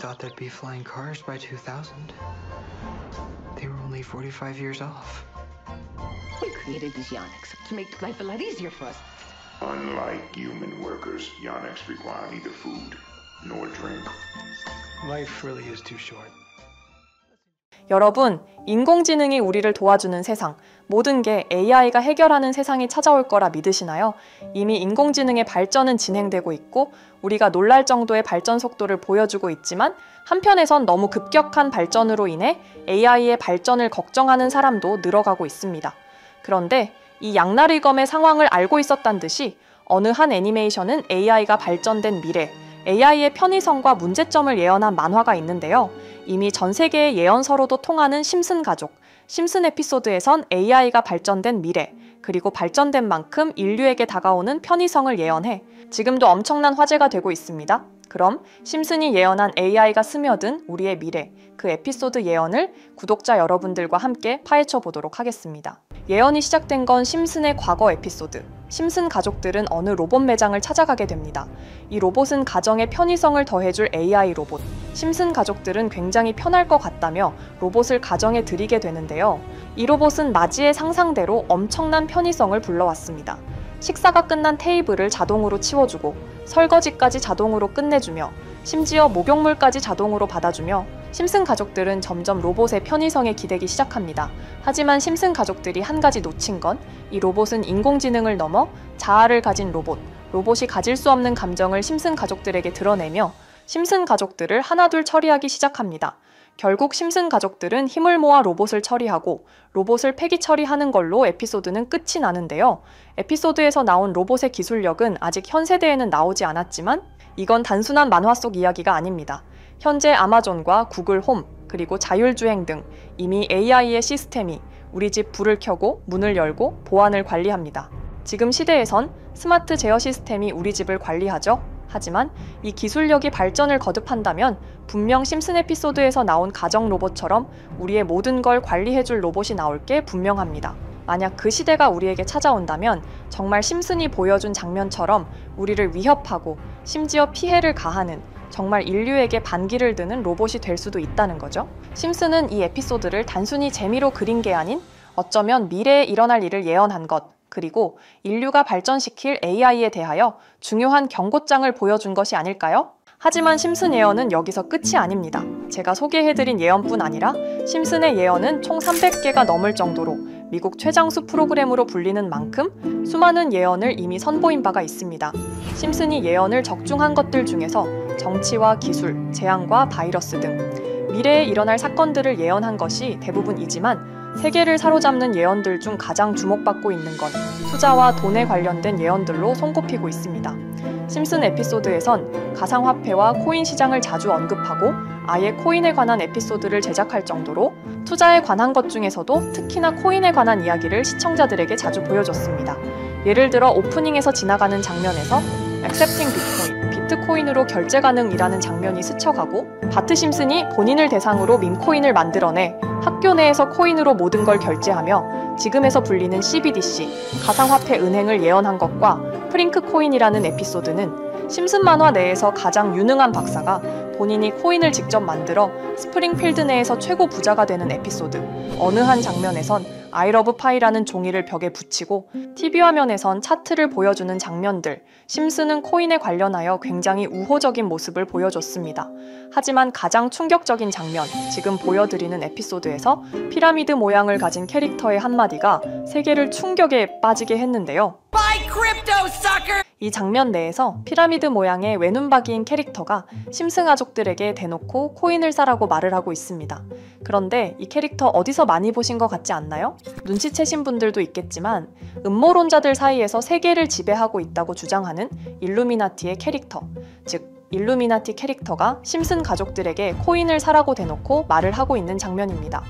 thought there'd be flying cars by 2000. They were only 45 years off. We created these Yonics to make life a lot easier for us. Unlike human workers, Yonics require neither food nor drink. Life really is too short. 여러분, 인공지능이 우리를 도와주는 세상, 모든 게 AI가 해결하는 세상이 찾아올 거라 믿으시나요? 이미 인공지능의 발전은 진행되고 있고 우리가 놀랄 정도의 발전 속도를 보여주고 있지만 한편에선 너무 급격한 발전으로 인해 AI의 발전을 걱정하는 사람도 늘어가고 있습니다. 그런데 이 양날의검의 상황을 알고 있었단 듯이 어느 한 애니메이션은 AI가 발전된 미래, AI의 편의성과 문제점을 예언한 만화가 있는데요. 이미 전 세계의 예언서로도 통하는 심슨 가족, 심슨 에피소드에선 AI가 발전된 미래, 그리고 발전된 만큼 인류에게 다가오는 편의성을 예언해 지금도 엄청난 화제가 되고 있습니다. 그럼 심슨이 예언한 AI가 스며든 우리의 미래, 그 에피소드 예언을 구독자 여러분들과 함께 파헤쳐 보도록 하겠습니다. 예언이 시작된 건 심슨의 과거 에피소드. 심슨 가족들은 어느 로봇 매장을 찾아가게 됩니다. 이 로봇은 가정의 편의성을 더해줄 AI 로봇. 심슨 가족들은 굉장히 편할 것 같다며 로봇을 가정에 들이게 되는데요. 이 로봇은 마지의 상상대로 엄청난 편의성을 불러왔습니다. 식사가 끝난 테이블을 자동으로 치워주고 설거지까지 자동으로 끝내주며 심지어 목욕물까지 자동으로 받아주며 심슨 가족들은 점점 로봇의 편의성에 기대기 시작합니다. 하지만 심슨 가족들이 한 가지 놓친 건 이 로봇은 인공지능을 넘어 자아를 가진 로봇, 로봇이 가질 수 없는 감정을 심슨 가족들에게 드러내며 심슨 가족들을 하나둘 처리하기 시작합니다. 결국 심슨 가족들은 힘을 모아 로봇을 처리하고 로봇을 폐기 처리하는 걸로 에피소드는 끝이 나는데요. 에피소드에서 나온 로봇의 기술력은 아직 현 세대에는 나오지 않았지만 이건 단순한 만화 속 이야기가 아닙니다. 현재 아마존과 구글 홈, 그리고 자율주행 등 이미 AI의 시스템이 우리 집 불을 켜고 문을 열고 보안을 관리합니다. 지금 시대에선 스마트 제어 시스템이 우리 집을 관리하죠. 하지만 이 기술력이 발전을 거듭한다면 분명 심슨 에피소드에서 나온 가정 로봇처럼 우리의 모든 걸 관리해줄 로봇이 나올 게 분명합니다. 만약 그 시대가 우리에게 찾아온다면 정말 심슨이 보여준 장면처럼 우리를 위협하고 심지어 피해를 가하는 정말 인류에게 반기를 드는 로봇이 될 수도 있다는 거죠. 심슨은 이 에피소드를 단순히 재미로 그린 게 아닌 어쩌면 미래에 일어날 일을 예언한 것, 그리고 인류가 발전시킬 AI에 대하여 중요한 경고장을 보여준 것이 아닐까요? 하지만 심슨 예언은 여기서 끝이 아닙니다. 제가 소개해드린 예언뿐 아니라 심슨의 예언은 총 300개가 넘을 정도로 미국 최장수 프로그램으로 불리는 만큼 수많은 예언을 이미 선보인 바가 있습니다. 심슨이 예언을 적중한 것들 중에서 정치와 기술, 재앙과 바이러스 등 미래에 일어날 사건들을 예언한 것이 대부분이지만 세계를 사로잡는 예언들 중 가장 주목받고 있는 건 투자와 돈에 관련된 예언들로 손꼽히고 있습니다. 심슨 에피소드에선 가상화폐와 코인 시장을 자주 언급하고 아예 코인에 관한 에피소드를 제작할 정도로 투자에 관한 것 중에서도 특히나 코인에 관한 이야기를 시청자들에게 자주 보여줬습니다. 예를 들어 오프닝에서 지나가는 장면에서 Accepting Bitcoin, 비트코인으로 결제 가능이라는 장면이 스쳐가고 바트 심슨이 본인을 대상으로 밈코인을 만들어내 학교 내에서 코인으로 모든 걸 결제하며 지금에서 불리는 CBDC, 가상화폐 은행을 예언한 것과 프링크 코인이라는 에피소드는 심슨 만화 내에서 가장 유능한 박사가 본인이 코인을 직접 만들어 스프링필드 내에서 최고 부자가 되는 에피소드, 어느 한 장면에선 I love pie라는 종이를 벽에 붙이고 TV 화면에선 차트를 보여주는 장면들, 심슨은 코인에 관련하여 굉장히 우호적인 모습을 보여줬습니다. 하지만 가장 충격적인 장면, 지금 보여드리는 에피소드에서 피라미드 모양을 가진 캐릭터의 한마디가 세계를 충격에 빠지게 했는데요. 이 장면 내에서 피라미드 모양의 외눈박이인 캐릭터가 심슨 가족들에게 대놓고 코인을 사라고 말을 하고 있습니다. 그런데 이 캐릭터 어디서 많이 보신 것 같지 않나요? 눈치채신 분들도 있겠지만 음모론자들 사이에서 세계를 지배하고 있다고 주장하는 일루미나티의 캐릭터, 즉 일루미나티 캐릭터가 심슨 가족들에게 코인을 사라고 대놓고 말을 하고 있는 장면입니다.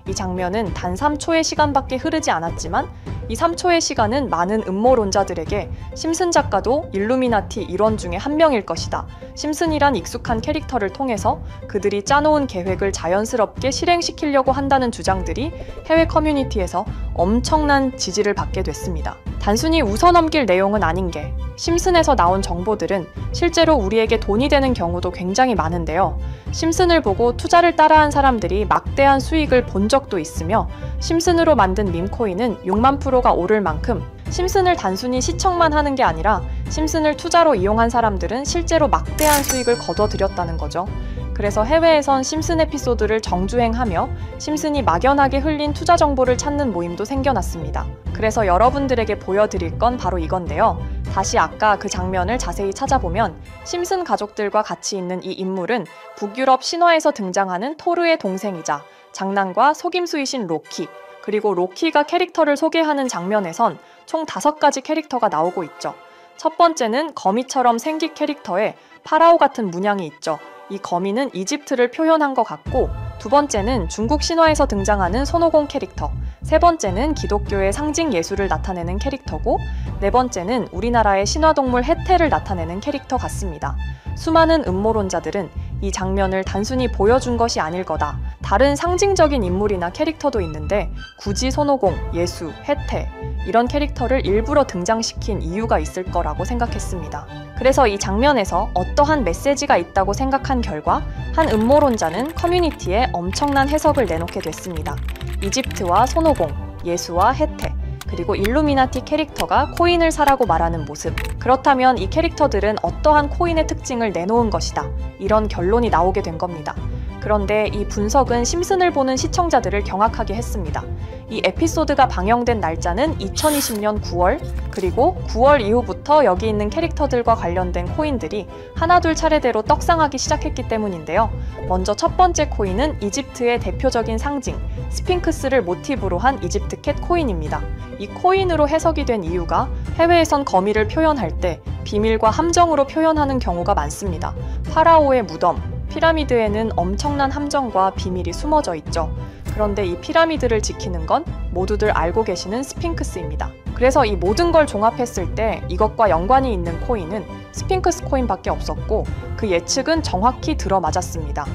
이 장면은 단 3초의 시간밖에 흐르지 않았지만 이 3초의 시간은 많은 음모론자들에게 심슨 작가도 일루미나티 일원 중에 한 명일 것이다. 심슨이란 익숙한 캐릭터를 통해서 그들이 짜놓은 계획을 자연스럽게 실행시키려고 한다는 주장들이 해외 커뮤니티에서 엄청난 지지를 받게 됐습니다. 단순히 웃어넘길 내용은 아닌 게 심슨에서 나온 정보들은 실제로 우리에게 돈이 되는 경우도 굉장히 많은데요. 심슨을 보고 투자를 따라한 사람들이 막대한 수익을 본 적도 있으며 심슨으로 만든 밈코인은 6만 프로가 오를 만큼 심슨을 단순히 시청만 하는 게 아니라 심슨을 투자로 이용한 사람들은 실제로 막대한 수익을 거둬들였다는 거죠. 그래서 해외에선 심슨 에피소드를 정주행하며 심슨이 막연하게 흘린 투자 정보를 찾는 모임도 생겨났습니다. 그래서 여러분들에게 보여드릴 건 바로 이건데요. 다시 아까 그 장면을 자세히 찾아보면 심슨 가족들과 같이 있는 이 인물은 북유럽 신화에서 등장하는 토르의 동생이자 장난과 속임수이신 로키, 그리고 로키가 캐릭터를 소개하는 장면에선 총 5가지 캐릭터가 나오고 있죠. 첫 번째는 거미처럼 생긴 캐릭터에 파라오 같은 문양이 있죠. 이 거미는 이집트를 표현한 것 같고, 두 번째는 중국 신화에서 등장하는 손오공 캐릭터, 세 번째는 기독교의 상징 예수를 나타내는 캐릭터고, 네 번째는 우리나라의 신화동물 해태를 나타내는 캐릭터 같습니다. 수많은 음모론자들은 이 장면을 단순히 보여준 것이 아닐 거다. 다른 상징적인 인물이나 캐릭터도 있는데 굳이 손오공, 예수, 해태 이런 캐릭터를 일부러 등장시킨 이유가 있을 거라고 생각했습니다. 그래서 이 장면에서 어떠한 메시지가 있다고 생각한 결과 한 음모론자는 커뮤니티에 엄청난 해석을 내놓게 됐습니다. 이집트와 손오공, 예수와 해태, 그리고 일루미나티 캐릭터가 코인을 사라고 말하는 모습. 그렇다면 이 캐릭터들은 어떠한 코인의 특징을 내놓은 것이다. 이런 결론이 나오게 된 겁니다. 그런데 이 분석은 심슨을 보는 시청자들을 경악하게 했습니다. 이 에피소드가 방영된 날짜는 2020년 9월, 그리고 9월 이후부터 여기 있는 캐릭터들과 관련된 코인들이 하나둘 차례대로 떡상하기 시작했기 때문인데요. 먼저 첫 번째 코인은 이집트의 대표적인 상징, 스핑크스를 모티브로 한 이집트 캣 코인입니다. 이 코인으로 해석이 된 이유가 해외에선 거미를 표현할 때 비밀과 함정으로 표현하는 경우가 많습니다. 파라오의 무덤, 피라미드에는 엄청난 함정과 비밀이 숨어져 있죠. 그런데 이 피라미드를 지키는 건 모두들 알고 계시는 스핑크스입니다. 그래서 이 모든 걸 종합했을 때 이것과 연관이 있는 코인은 스핑크스 코인밖에 없었고 그 예측은 정확히 들어맞았습니다.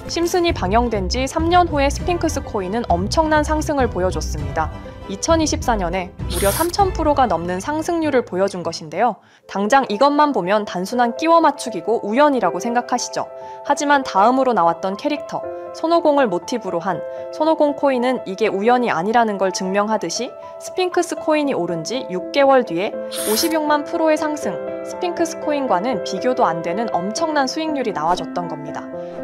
심슨이 방영된 지 3년 후에 스핑크스 코인은 엄청난 상승을 보여줬습니다. 2024년에 무려 3000%가 넘는 상승률을 보여준 것인데요. 당장 이것만 보면 단순한 끼워 맞추기고 우연이라고 생각하시죠. 하지만 다음으로 나왔던 캐릭터, 손오공을 모티브로 한 손오공 코인은 이게 우연이 아니라는 걸 증명하듯이 스핑크스 코인이 오른 지 6개월 뒤에 56만 프로의 상승, 스핑크스 코인과는 비교도 안 되는 엄청난 수익률이 나와줬던 겁니다.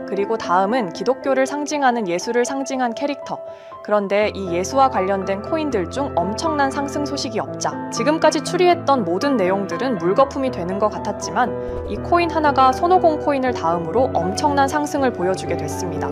그리고 다음은 기독교를 상징하는 예수를 상징한 캐릭터. 그런데 이 예수와 관련된 코인들 중 엄청난 상승 소식이 없자 지금까지 추리했던 모든 내용들은 물거품이 되는 것 같았지만 이 코인 하나가 손오공 코인을 다음으로 엄청난 상승을 보여주게 됐습니다.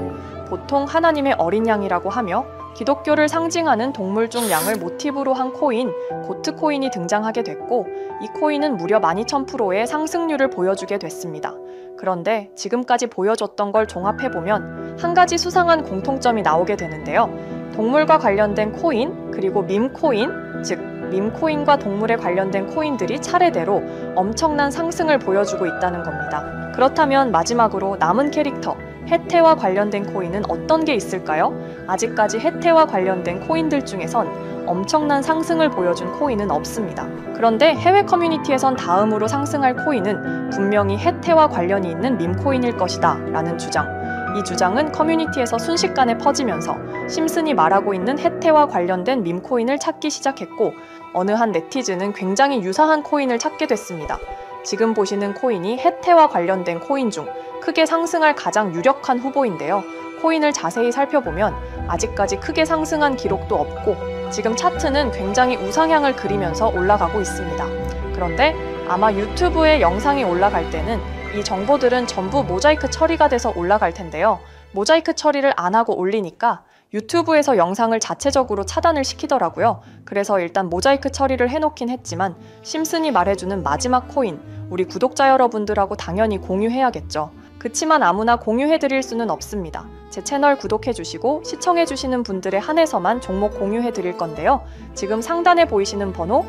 보통 하나님의 어린 양이라고 하며 기독교를 상징하는 동물 중 양을 모티브로 한 코인, 고트 코인이 등장하게 됐고 이 코인은 무려 12,000%의 상승률을 보여주게 됐습니다. 그런데 지금까지 보여줬던 걸 종합해보면 한 가지 수상한 공통점이 나오게 되는데요. 동물과 관련된 코인, 그리고 밈코인, 즉 밈코인과 동물에 관련된 코인들이 차례대로 엄청난 상승을 보여주고 있다는 겁니다. 그렇다면 마지막으로 남은 캐릭터, 해태와 관련된 코인은 어떤 게 있을까요? 아직까지 해태와 관련된 코인들 중에선 엄청난 상승을 보여준 코인은 없습니다. 그런데 해외 커뮤니티에선 다음으로 상승할 코인은 분명히 해태와 관련이 있는 밈코인일 것이다 라는 주장. 이 주장은 커뮤니티에서 순식간에 퍼지면서 심슨이 말하고 있는 해태와 관련된 밈코인을 찾기 시작했고 어느 한 네티즌은 굉장히 유사한 코인을 찾게 됐습니다. 지금 보시는 코인이 해태와 관련된 코인 중 크게 상승할 가장 유력한 후보인데요. 코인을 자세히 살펴보면 아직까지 크게 상승한 기록도 없고 지금 차트는 굉장히 우상향을 그리면서 올라가고 있습니다. 그런데 아마 유튜브에 영상이 올라갈 때는 이 정보들은 전부 모자이크 처리가 돼서 올라갈 텐데요. 모자이크 처리를 안 하고 올리니까 유튜브에서 영상을 자체적으로 차단을 시키더라고요. 그래서 일단 모자이크 처리를 해놓긴 했지만 심슨이 말해주는 마지막 코인, 우리 구독자 여러분들하고 당연히 공유해야겠죠. 그 그치만 아무나 공유해드릴 수는 없습니다. 제 채널 구독해주시고 시청해주시는 분들에 한해서만 종목 공유해드릴 건데요. 지금 상단에 보이시는 번호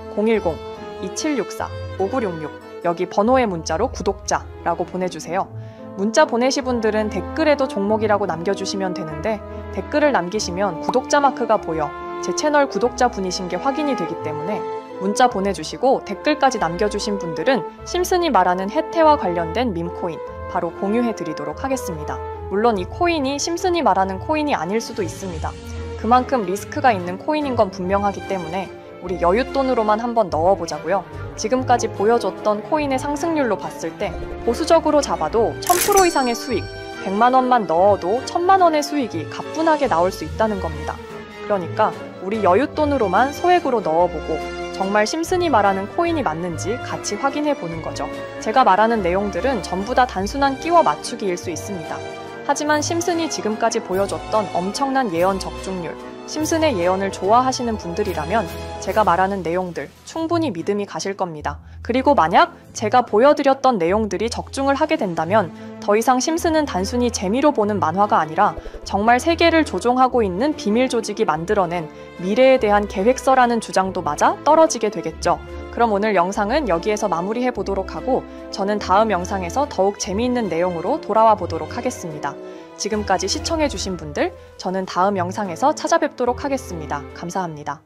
010-2764-5966 여기 번호의 문자로 구독자라고 보내주세요. 문자 보내시 분들은 댓글에도 종목이라고 남겨주시면 되는데 댓글을 남기시면 구독자 마크가 보여 제 채널 구독자 분이신 게 확인이 되기 때문에 문자 보내주시고 댓글까지 남겨주신 분들은 심슨이 말하는 혜태와 관련된 밈코인 바로 공유해드리도록 하겠습니다. 물론 이 코인이 심슨이 말하는 코인이 아닐 수도 있습니다. 그만큼 리스크가 있는 코인인 건 분명하기 때문에 우리 여윳돈으로만 한번 넣어보자고요. 지금까지 보여줬던 코인의 상승률로 봤을 때 보수적으로 잡아도 1000% 이상의 수익, 100만 원만 넣어도 1000만 원의 수익이 가뿐하게 나올 수 있다는 겁니다. 그러니까 우리 여윳돈으로만 소액으로 넣어보고 정말 심슨이 말하는 코인이 맞는지 같이 확인해 보는 거죠. 제가 말하는 내용들은 전부 다 단순한 끼워 맞추기일 수 있습니다. 하지만 심슨이 지금까지 보여줬던 엄청난 예언 적중률, 심슨의 예언을 좋아하시는 분들이라면 제가 말하는 내용들 충분히 믿음이 가실 겁니다. 그리고 만약 제가 보여드렸던 내용들이 적중을 하게 된다면 더 이상 심슨은 단순히 재미로 보는 만화가 아니라 정말 세계를 조종하고 있는 비밀 조직이 만들어낸 미래에 대한 계획서라는 주장도 맞아 떨어지게 되겠죠. 그럼 오늘 영상은 여기에서 마무리해 보도록 하고 저는 다음 영상에서 더욱 재미있는 내용으로 돌아와 보도록 하겠습니다. 지금까지 시청해주신 분들, 저는 다음 영상에서 찾아뵙도록 하겠습니다. 감사합니다.